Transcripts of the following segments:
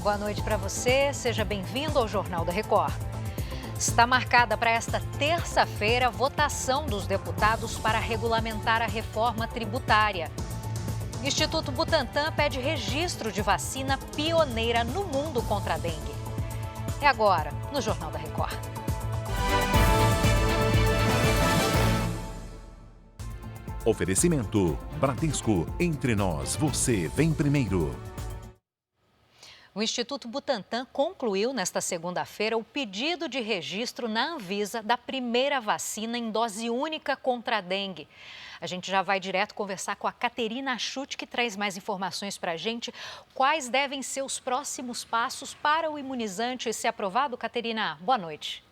Boa noite para você, seja bem-vindo ao Jornal da Record. Está marcada para esta terça-feira a votação dos deputados para regulamentar a reforma tributária. Instituto Butantan pede registro de vacina pioneira no mundo contra a dengue. É agora, no Jornal da Record. Oferecimento Bradesco. Entre nós, você vem primeiro. O Instituto Butantan concluiu nesta segunda-feira o pedido de registro na Anvisa da primeira vacina em dose única contra a dengue. A gente já vai direto conversar com a Caterina Schutt, que traz mais informações para a gente. Quais devem ser os próximos passos para o imunizante ser aprovado? Caterina, boa noite.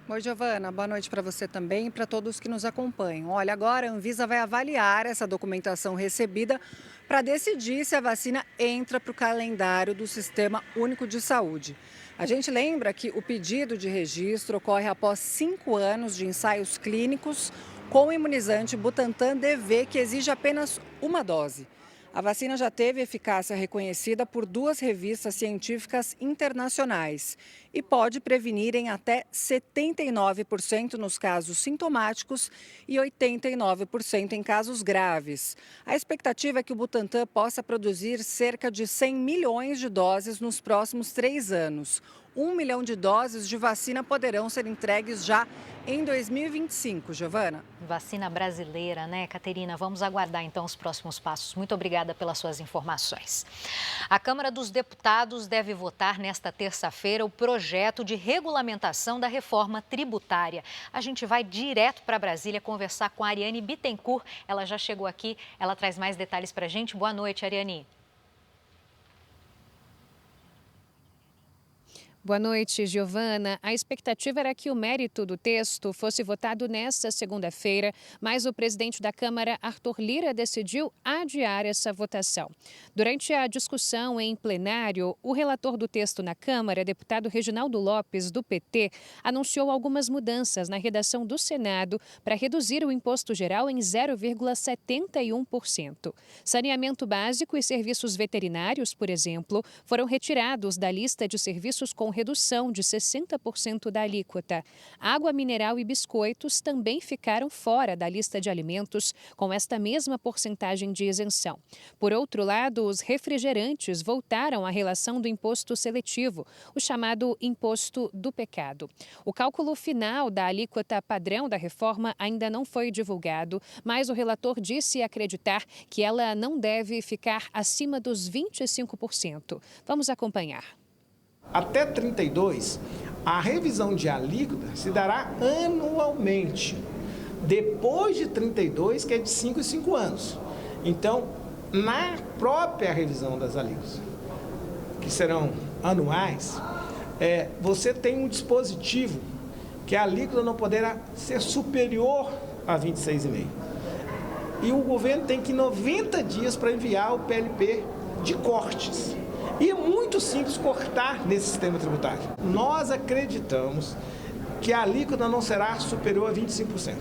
Oi, Giovana. Boa noite para você também e para todos que nos acompanham. Olha, agora a Anvisa vai avaliar essa documentação recebida para decidir se a vacina entra para o calendário do Sistema Único de Saúde. A gente lembra que o pedido de registro ocorre após 5 anos de ensaios clínicos com o imunizante Butantan DV, que exige apenas uma dose. A vacina já teve eficácia reconhecida por 2 revistas científicas internacionais e pode prevenir em até 79% nos casos sintomáticos e 89% em casos graves. A expectativa é que o Butantan possa produzir cerca de 100 milhões de doses nos próximos 3 anos. 1 milhão de doses de vacina poderão ser entregues já em 2025, Giovana. Vacina brasileira, né, Caterina? Vamos aguardar então os próximos passos. Muito obrigada pelas suas informações. A Câmara dos Deputados deve votar nesta terça-feira o projeto de regulamentação da reforma tributária. A gente vai direto para Brasília conversar com a Ariane Bittencourt. Ela já chegou aqui, ela traz mais detalhes para a gente. Boa noite, Ariane. Boa noite, Giovana. A expectativa era que o mérito do texto fosse votado nesta segunda-feira, mas o presidente da Câmara, Arthur Lira, decidiu adiar essa votação. Durante a discussão em plenário, o relator do texto na Câmara, deputado Reginaldo Lopes, do PT, anunciou algumas mudanças na redação do Senado para reduzir o imposto geral em 0,71%. Saneamento básico e serviços veterinários, por exemplo, foram retirados da lista de serviços com redução de 60% da alíquota. Água mineral e biscoitos também ficaram fora da lista de alimentos com esta mesma porcentagem de isenção. Por outro lado, os refrigerantes voltaram à relação do imposto seletivo, o chamado imposto do pecado. O cálculo final da alíquota padrão da reforma ainda não foi divulgado, mas o relator disse acreditar que ela não deve ficar acima dos 25%. Vamos acompanhar. Até 32, a revisão de alíquota se dará anualmente. Depois de 32, que é de 5 em 5 anos. Então, na própria revisão das alíquotas, que serão anuais, você tem um dispositivo que a alíquota não poderá ser superior a 26,5. E o governo tem que 90 dias para enviar o PLP de cortes. E é muito simples cortar nesse sistema tributário. Nós acreditamos que a alíquota não será superior a 25%.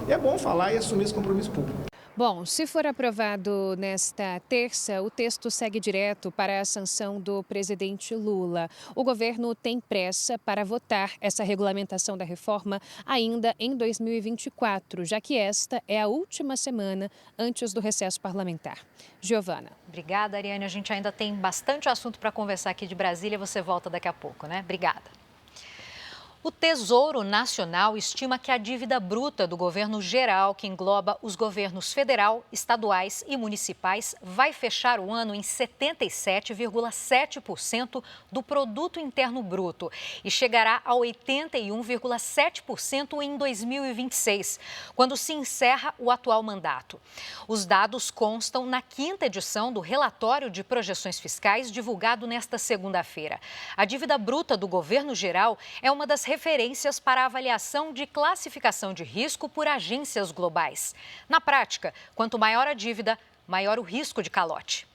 E é bom falar e assumir esse compromisso público. Bom, se for aprovado nesta terça, o texto segue direto para a sanção do presidente Lula. O governo tem pressa para votar essa regulamentação da reforma ainda em 2024, já que esta é a última semana antes do recesso parlamentar. Giovana. Obrigada, Ariane. A gente ainda tem bastante assunto para conversar aqui de Brasília. Você volta daqui a pouco, né? Obrigada. O Tesouro Nacional estima que a dívida bruta do governo geral, que engloba os governos federal, estaduais e municipais, vai fechar o ano em 77,7% do produto interno bruto e chegará a 81,7% em 2026, quando se encerra o atual mandato. Os dados constam na 5ª edição do relatório de projeções fiscais divulgado nesta segunda-feira. A dívida bruta do governo geral é uma das referências para a avaliação de classificação de risco por agências globais. Na prática, quanto maior a dívida, maior o risco de calote.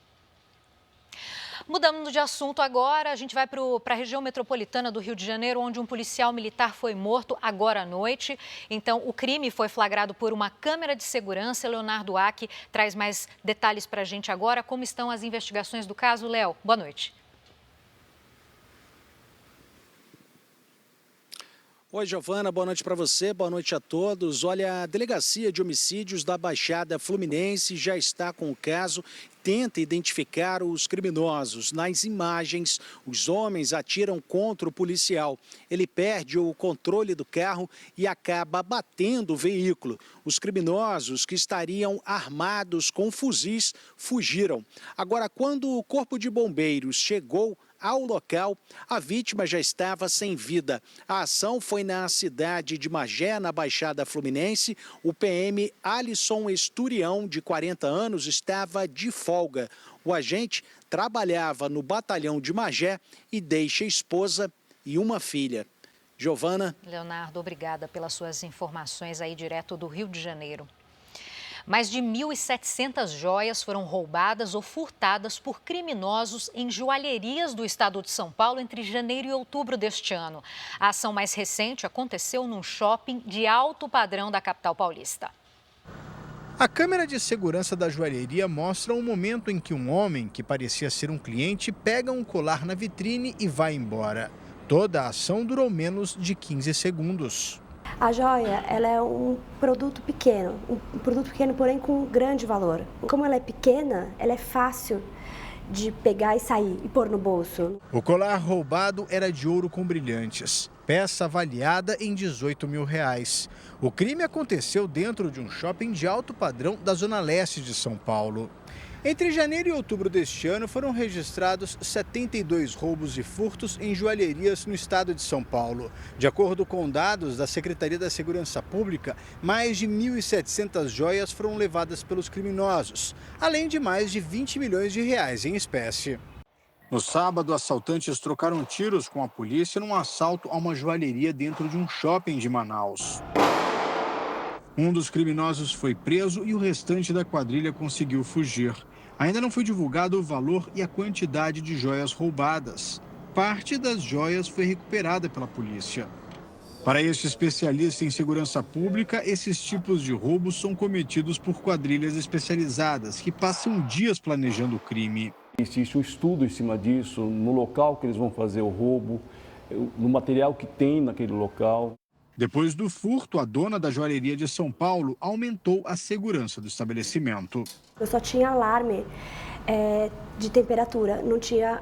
Mudando de assunto agora, a gente vai para a região metropolitana do Rio de Janeiro, onde um policial militar foi morto agora à noite. Então, o crime foi flagrado por uma câmera de segurança. Leonardo Aque traz mais detalhes para a gente agora. Como estão as investigações do caso, Léo? Boa noite. Oi, Giovana, boa noite para você, boa noite a todos. Olha, a Delegacia de Homicídios da Baixada Fluminense já está com o caso, tenta identificar os criminosos. Nas imagens, os homens atiram contra o policial. Ele perde o controle do carro e acaba batendo o veículo. Os criminosos, que estariam armados com fuzis, fugiram. Agora, quando o Corpo de Bombeiros chegou ao local, a vítima já estava sem vida. A ação foi na cidade de Magé, na Baixada Fluminense. O PM Alisson Esturião, de 40 anos, estava de folga. O agente trabalhava no batalhão de Magé e deixa a esposa e uma filha. Giovana. Leonardo, obrigada pelas suas informações aí direto do Rio de Janeiro. Mais de 1.700 joias foram roubadas ou furtadas por criminosos em joalherias do estado de São Paulo entre janeiro e outubro deste ano. A ação mais recente aconteceu num shopping de alto padrão da capital paulista. A câmera de segurança da joalheria mostra um momento em que um homem, que parecia ser um cliente, pega um colar na vitrine e vai embora. Toda a ação durou menos de 15 segundos. A joia, ela é um produto pequeno, porém com grande valor. Como ela é pequena, ela é fácil de pegar e sair e pôr no bolso. O colar roubado era de ouro com brilhantes, peça avaliada em R$18 mil. O crime aconteceu dentro de um shopping de alto padrão da zona leste de São Paulo. Entre janeiro e outubro deste ano, foram registrados 72 roubos e furtos em joalherias no estado de São Paulo. De acordo com dados da Secretaria da Segurança Pública, mais de 1.700 joias foram levadas pelos criminosos, além de mais de R$20 milhões em espécie. No sábado, assaltantes trocaram tiros com a polícia num assalto a uma joalheria dentro de um shopping de Manaus. Um dos criminosos foi preso e o restante da quadrilha conseguiu fugir. Ainda não foi divulgado o valor e a quantidade de joias roubadas. Parte das joias foi recuperada pela polícia. Para este especialista em segurança pública, esses tipos de roubos são cometidos por quadrilhas especializadas, que passam dias planejando o crime. Existe um estudo em cima disso, no local que eles vão fazer o roubo, no material que tem naquele local. Depois do furto, a dona da joalheria de São Paulo aumentou a segurança do estabelecimento. Eu só tinha alarme de temperatura, não tinha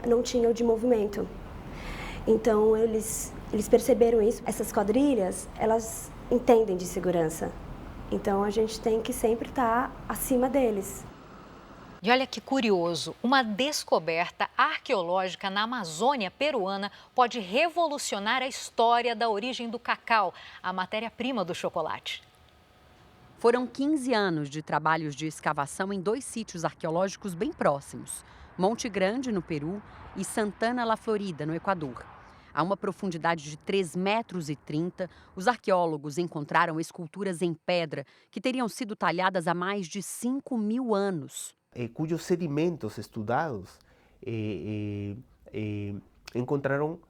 o de movimento. Então, eles perceberam isso. Essas quadrilhas, elas entendem de segurança. Então, a gente tem que sempre estar acima deles. E olha que curioso, uma descoberta arqueológica na Amazônia peruana pode revolucionar a história da origem do cacau, a matéria-prima do chocolate. Foram 15 anos de trabalhos de escavação em 2 sítios arqueológicos bem próximos, Monte Grande, no Peru, e Santana La Florida, no Equador. A uma profundidade de 3,30 metros, os arqueólogos encontraram esculturas em pedra que teriam sido talhadas há mais de 5.000 anos. Cujos sedimentos estudados encontraram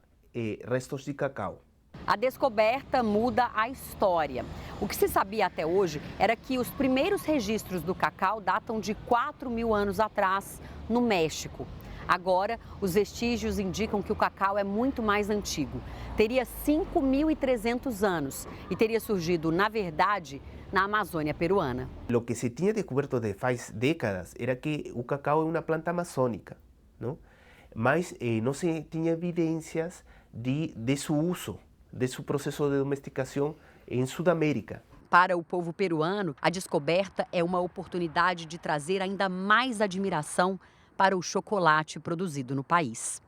restos de cacau. A descoberta muda a história. O que se sabia até hoje era que os primeiros registros do cacau datam de 4.000 anos atrás, no México. Agora, os vestígios indicam que o cacau é muito mais antigo. Teria 5.300 anos e teria surgido, na verdade, na Amazônia peruana. O que se tinha descoberto de faz décadas era que o cacau é uma planta amazônica, não? Mas não se tinha evidências de seu uso, de seu processo de domesticação em Sudamérica. Para o povo peruano, a descoberta é uma oportunidade de trazer ainda mais admiração para o chocolate produzido no país.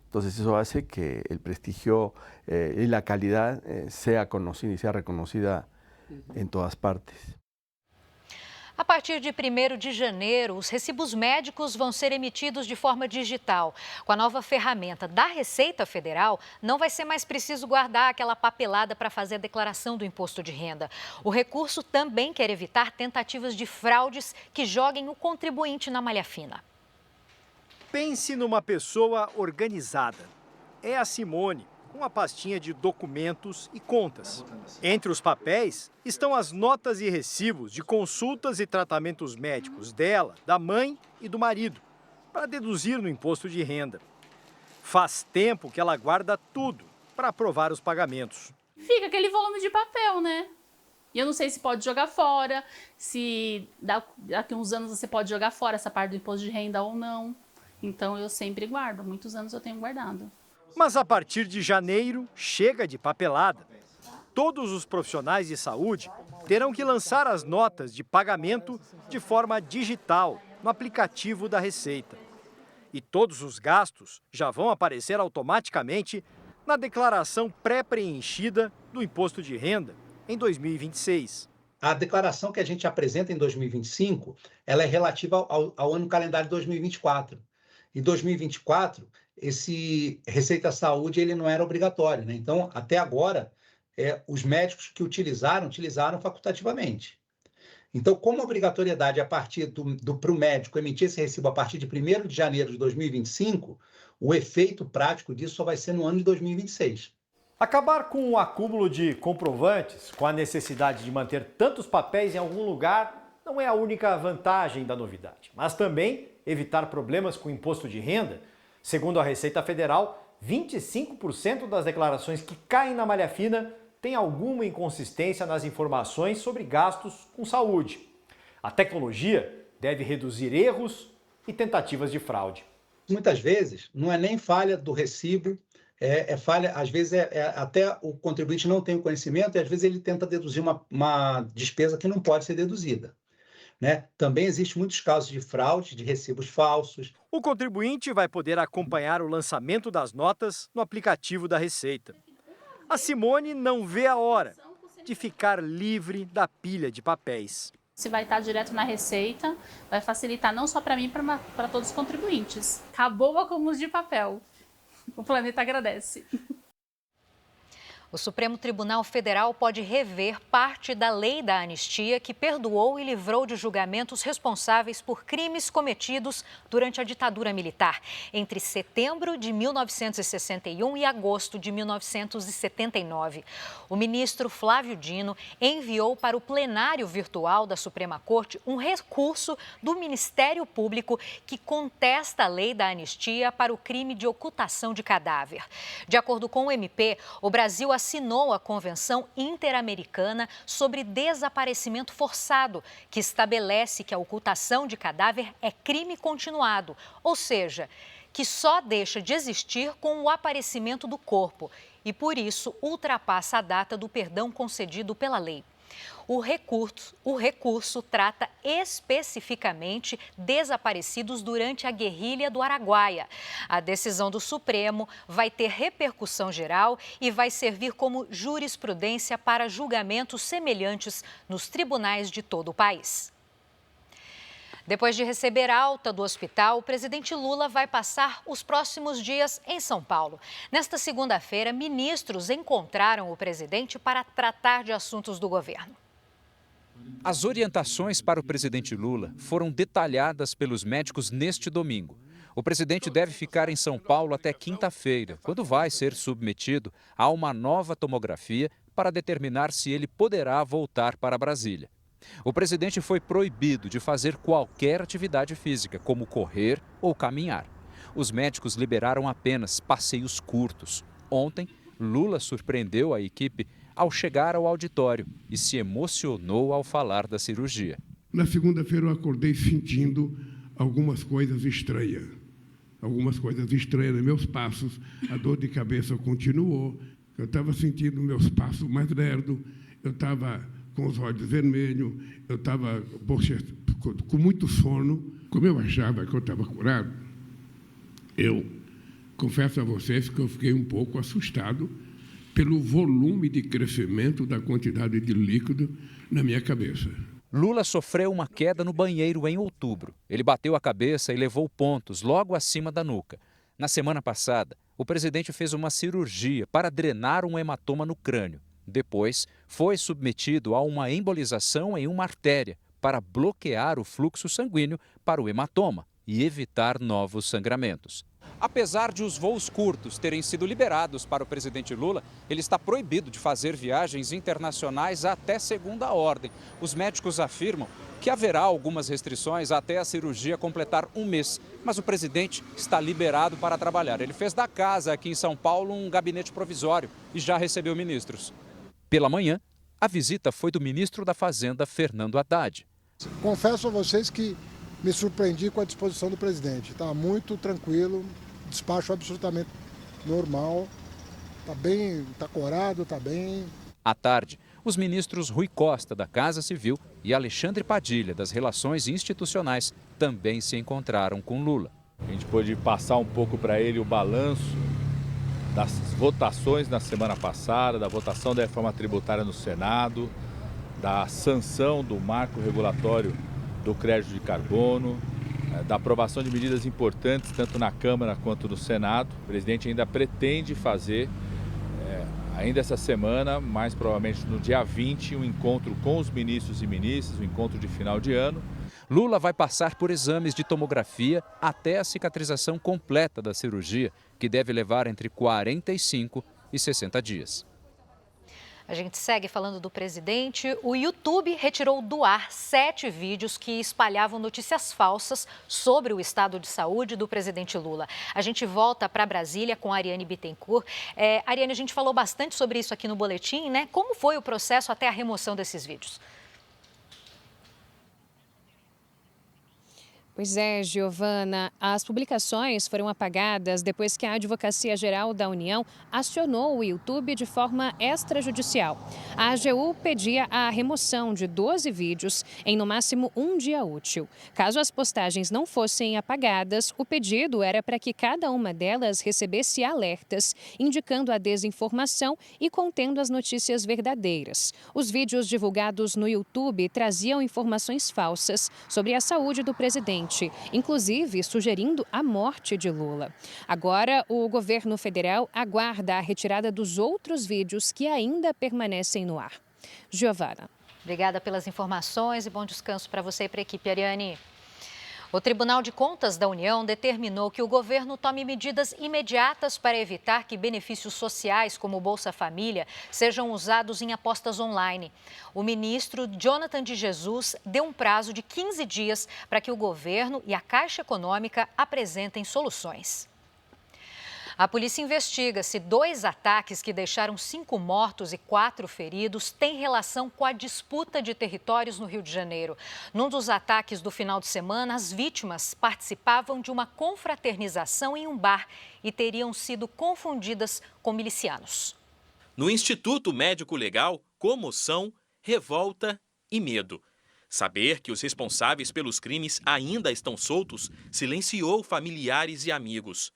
Então, isso faz que o prestígio e a qualidade seja conhecida e seja reconhecida em todas as partes. A partir de 1º de janeiro, os recibos médicos vão ser emitidos de forma digital. Com a nova ferramenta da Receita Federal, não vai ser mais preciso guardar aquela papelada para fazer a declaração do imposto de renda. O recurso também quer evitar tentativas de fraudes que joguem o contribuinte na malha fina. Pense numa pessoa organizada. É a Simone, com uma pastinha de documentos e contas. Entre os papéis estão as notas e recibos de consultas e tratamentos médicos dela, da mãe e do marido, para deduzir no imposto de renda. Faz tempo que ela guarda tudo para aprovar os pagamentos. Fica aquele volume de papel, né? E eu não sei se pode jogar fora, se daqui a uns anos você pode jogar fora essa parte do imposto de renda ou não. Então eu sempre guardo, muitos anos eu tenho guardado. Mas a partir de janeiro, chega de papelada. Todos os profissionais de saúde terão que lançar as notas de pagamento de forma digital no aplicativo da Receita. E todos os gastos já vão aparecer automaticamente na declaração pré-preenchida do imposto de renda em 2026. A declaração que a gente apresenta em 2025, ela é relativa ao ano calendário de 2024. Em 2024, esse Receita Saúde ele não era obrigatório, né? Então, até agora, os médicos que utilizaram facultativamente. Então, como a obrigatoriedade é a partir para o médico emitir esse recibo a partir de 1º de janeiro de 2025, o efeito prático disso só vai ser no ano de 2026. Acabar com o acúmulo de comprovantes, com a necessidade de manter tantos papéis em algum lugar, não é a única vantagem da novidade, mas também evitar problemas com o imposto de renda. Segundo a Receita Federal, 25% das declarações que caem na malha fina têm alguma inconsistência nas informações sobre gastos com saúde. A tecnologia deve reduzir erros e tentativas de fraude. Muitas vezes, não é nem falha do recibo, é falha, às vezes até o contribuinte não tem o conhecimento e às vezes ele tenta deduzir uma despesa que não pode ser deduzida. Né? Também existem muitos casos de fraude, de recibos falsos. O contribuinte vai poder acompanhar o lançamento das notas no aplicativo da Receita. A Simone não vê a hora de ficar livre da pilha de papéis. Se vai estar direto na Receita, vai facilitar não só para mim, para todos os contribuintes. Acabou o acúmulo de papel. O planeta agradece. O Supremo Tribunal Federal pode rever parte da lei da anistia que perdoou e livrou de julgamentos responsáveis por crimes cometidos durante a ditadura militar, entre setembro de 1961 e agosto de 1979. O ministro Flávio Dino enviou para o plenário virtual da Suprema Corte um recurso do Ministério Público que contesta a lei da anistia para o crime de ocultação de cadáver. De acordo com o MP, o Brasil assinou a Convenção Interamericana sobre Desaparecimento Forçado, que estabelece que a ocultação de cadáver é crime continuado, ou seja, que só deixa de existir com o aparecimento do corpo e, por isso, ultrapassa a data do perdão concedido pela lei. O recurso trata especificamente desaparecidos durante a guerrilha do Araguaia. A decisão do Supremo vai ter repercussão geral e vai servir como jurisprudência para julgamentos semelhantes nos tribunais de todo o país. Depois de receber alta do hospital, o presidente Lula vai passar os próximos dias em São Paulo. Nesta segunda-feira, ministros encontraram o presidente para tratar de assuntos do governo. As orientações para o presidente Lula foram detalhadas pelos médicos neste domingo. O presidente deve ficar em São Paulo até quinta-feira, quando vai ser submetido a uma nova tomografia para determinar se ele poderá voltar para Brasília. O presidente foi proibido de fazer qualquer atividade física, como correr ou caminhar. Os médicos liberaram apenas passeios curtos. Ontem, Lula surpreendeu a equipe ao chegar ao auditório e se emocionou ao falar da cirurgia. Na segunda-feira eu acordei sentindo algumas coisas estranhas. Meus passos, a dor de cabeça continuou. Eu estava sentindo meus passos mais lerdos, eu estava com os olhos vermelhos, eu estava com muito sono. Como eu achava que eu estava curado, eu confesso a vocês que eu fiquei um pouco assustado pelo volume de crescimento da quantidade de líquido na minha cabeça. Lula sofreu uma queda no banheiro em outubro. Ele bateu a cabeça e levou pontos logo acima da nuca. Na semana passada, o presidente fez uma cirurgia para drenar um hematoma no crânio. Depois, foi submetido a uma embolização em uma artéria para bloquear o fluxo sanguíneo para o hematoma e evitar novos sangramentos. Apesar de os voos curtos terem sido liberados para o presidente Lula, ele está proibido de fazer viagens internacionais até segunda ordem. Os médicos afirmam que haverá algumas restrições até a cirurgia completar um mês, mas o presidente está liberado para trabalhar. Ele fez da casa aqui em São Paulo um gabinete provisório e já recebeu ministros. Pela manhã, a visita foi do ministro da Fazenda, Fernando Haddad. Confesso a vocês que me surpreendi com a disposição do presidente. Está muito tranquilo, despacho absolutamente normal, está bem, está corado, está bem. À tarde, os ministros Rui Costa, da Casa Civil, e Alexandre Padilha, das Relações Institucionais, também se encontraram com Lula. A gente pôde passar um pouco para ele o balanço das votações na semana passada, da votação da reforma tributária no Senado, da sanção do marco regulatório do crédito de carbono, da aprovação de medidas importantes tanto na Câmara quanto no Senado. O presidente ainda pretende fazer, ainda essa semana, mais provavelmente no dia 20, um encontro com os ministros e ministras, um encontro de final de ano. Lula vai passar por exames de tomografia até a cicatrização completa da cirurgia, que deve levar entre 45 e 60 dias. A gente segue falando do presidente. O YouTube retirou do ar 7 vídeos que espalhavam notícias falsas sobre o estado de saúde do presidente Lula. A gente volta para Brasília com a Ariane Bittencourt. Ariane, a gente falou bastante sobre isso aqui no boletim, né? Como foi o processo até a remoção desses vídeos? Pois é, Giovana, as publicações foram apagadas depois que a Advocacia Geral da União acionou o YouTube de forma extrajudicial. A AGU pedia a remoção de 12 vídeos em no máximo um dia útil. Caso as postagens não fossem apagadas, o pedido era para que cada uma delas recebesse alertas, indicando a desinformação e contendo as notícias verdadeiras. Os vídeos divulgados no YouTube traziam informações falsas sobre a saúde do presidente, inclusive sugerindo a morte de Lula. Agora, o governo federal aguarda a retirada dos outros vídeos que ainda permanecem no ar. Giovana. Obrigada pelas informações e bom descanso para você e para a equipe, Ariane. O Tribunal de Contas da União determinou que o governo tome medidas imediatas para evitar que benefícios sociais, como o Bolsa Família, sejam usados em apostas online. O ministro Jonathan de Jesus deu um prazo de 15 dias para que o governo e a Caixa Econômica apresentem soluções. A polícia investiga se 2 ataques que deixaram 5 mortos e 4 feridos têm relação com a disputa de territórios no Rio de Janeiro. Num dos ataques do final de semana, as vítimas participavam de uma confraternização em um bar e teriam sido confundidas com milicianos. No Instituto Médico Legal, comoção, revolta e medo. Saber que os responsáveis pelos crimes ainda estão soltos silenciou familiares e amigos.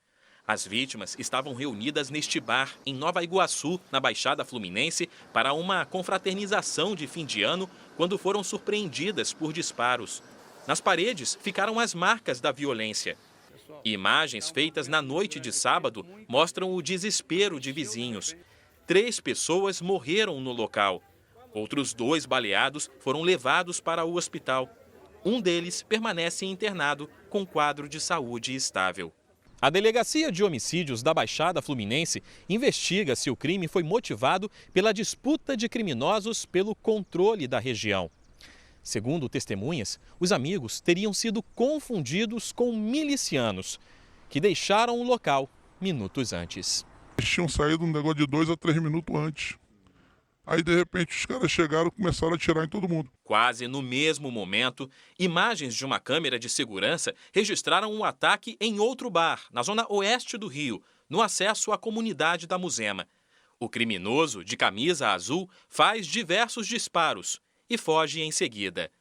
As vítimas estavam reunidas neste bar, em Nova Iguaçu, na Baixada Fluminense, para uma confraternização de fim de ano, quando foram surpreendidas por disparos. Nas paredes ficaram as marcas da violência. Imagens feitas na noite de sábado mostram o desespero de vizinhos. 3 pessoas morreram no local. Outros 2 baleados foram levados para o hospital. Um deles permanece internado com quadro de saúde estável. A Delegacia de Homicídios da Baixada Fluminense investiga se o crime foi motivado pela disputa de criminosos pelo controle da região. Segundo testemunhas, os amigos teriam sido confundidos com milicianos, que deixaram o local minutos antes. Eles tinham saído um negócio de 2 a 3 minutos antes. Aí, de repente, os caras chegaram e começaram a atirar em todo mundo. Quase no mesmo momento, imagens de uma câmera de segurança registraram um ataque em outro bar, na zona oeste do Rio, no acesso à comunidade da Muzema. O criminoso, de camisa azul, faz diversos disparos e foge em seguida.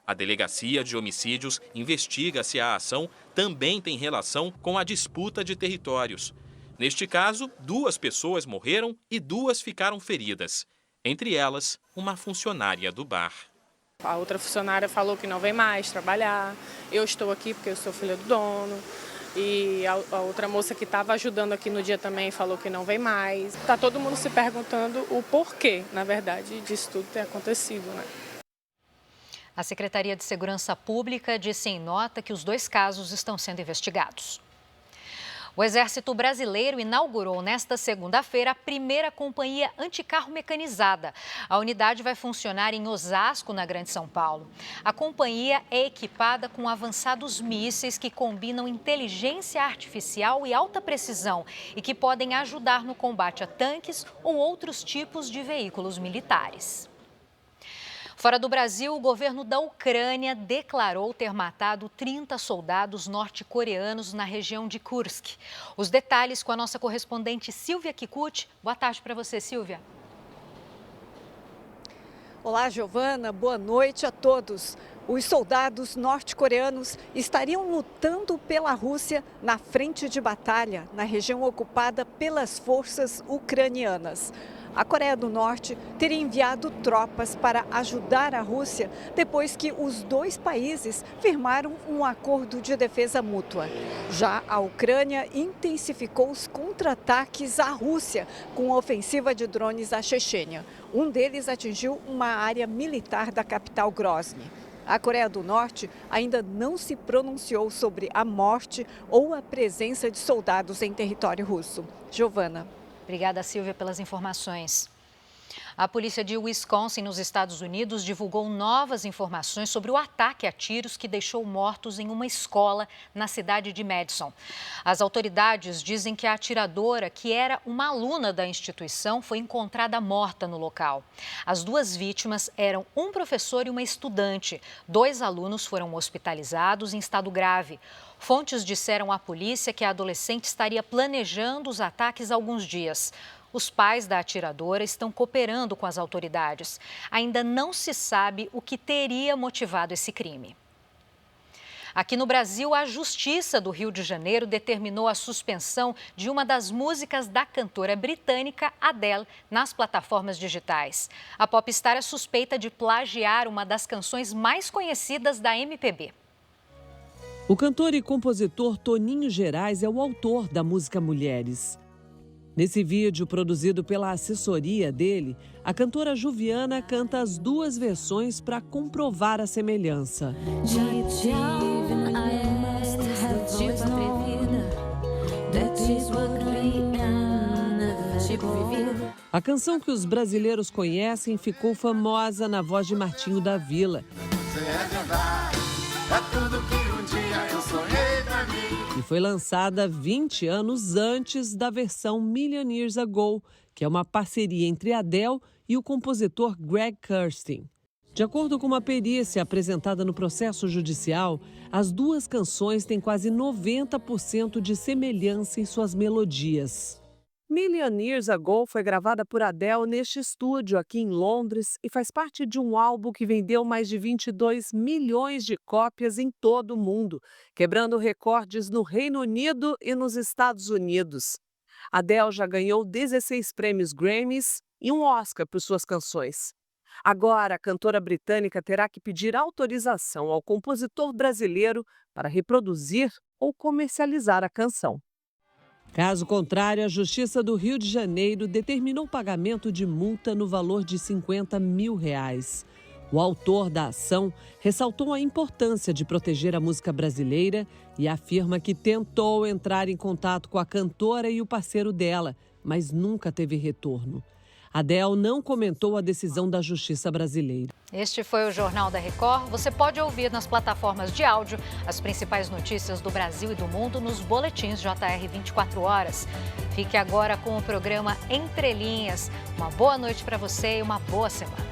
A Delegacia de Homicídios investiga se a ação também tem relação com a disputa de territórios. Neste caso, 2 pessoas morreram e 2 ficaram feridas. Entre elas, uma funcionária do bar. A outra funcionária falou que não vem mais trabalhar. Eu estou aqui porque eu sou filha do dono. E a outra moça que estava ajudando aqui no dia também falou que não vem mais. Está todo mundo se perguntando o porquê, na verdade, disso tudo ter acontecido, né? A Secretaria de Segurança Pública disse em nota que os 2 casos estão sendo investigados. O Exército Brasileiro inaugurou nesta segunda-feira a primeira companhia anticarro mecanizada. A unidade vai funcionar em Osasco, na Grande São Paulo. A companhia é equipada com avançados mísseis que combinam inteligência artificial e alta precisão e que podem ajudar no combate a tanques ou outros tipos de veículos militares. Fora do Brasil, o governo da Ucrânia declarou ter matado 30 soldados norte-coreanos na região de Kursk. Os detalhes com a nossa correspondente Silvia Kikuchi. Boa tarde para você, Silvia. Olá, Giovana. Boa noite a todos. Os soldados norte-coreanos estariam lutando pela Rússia na frente de batalha, na região ocupada pelas forças ucranianas. A Coreia do Norte teria enviado tropas para ajudar a Rússia depois que os 2 países firmaram um acordo de defesa mútua. Já a Ucrânia intensificou os contra-ataques à Rússia com a ofensiva de drones à Chechênia. Um deles atingiu uma área militar da capital Grozny. A Coreia do Norte ainda não se pronunciou sobre a morte ou a presença de soldados em território russo. Giovana. Obrigada, Silvia, pelas informações. A polícia de Wisconsin, nos Estados Unidos, divulgou novas informações sobre o ataque a tiros que deixou mortos em uma escola na cidade de Madison. As autoridades dizem que a atiradora, que era uma aluna da instituição, foi encontrada morta no local. As 2 vítimas eram um professor e uma estudante. 2 alunos foram hospitalizados em estado grave. Fontes disseram à polícia que a adolescente estaria planejando os ataques há alguns dias. Os pais da atiradora estão cooperando com as autoridades. Ainda não se sabe o que teria motivado esse crime. Aqui no Brasil, a Justiça do Rio de Janeiro determinou a suspensão de uma das músicas da cantora britânica Adele nas plataformas digitais. A popstar é suspeita de plagiar uma das canções mais conhecidas da MPB. O cantor e compositor Toninho Gerais é o autor da música Mulheres. Nesse vídeo, produzido pela assessoria dele, a cantora Juviana canta as 2 versões para comprovar a semelhança. A canção que os brasileiros conhecem ficou famosa na voz de Martinho da Vila. E foi lançada 20 anos antes da versão Million Years Ago, que é uma parceria entre Adele e o compositor Greg Kurstin. De acordo com uma perícia apresentada no processo judicial, as 2 canções têm quase 90% de semelhança em suas melodias. Million Years Ago foi gravada por Adele neste estúdio aqui em Londres e faz parte de um álbum que vendeu mais de 22 milhões de cópias em todo o mundo, quebrando recordes no Reino Unido e nos Estados Unidos. Adele já ganhou 16 prêmios Grammys e um Oscar por suas canções. Agora, a cantora britânica terá que pedir autorização ao compositor brasileiro para reproduzir ou comercializar a canção. Caso contrário, a Justiça do Rio de Janeiro determinou o pagamento de multa no valor de R$50 mil. O autor da ação ressaltou a importância de proteger a música brasileira e afirma que tentou entrar em contato com a cantora e o parceiro dela, mas nunca teve retorno. Adele não comentou a decisão da Justiça brasileira. Este foi o Jornal da Record. Você pode ouvir nas plataformas de áudio as principais notícias do Brasil e do mundo nos boletins JR 24 horas. Fique agora com o programa Entre Linhas. Uma boa noite para você e uma boa semana.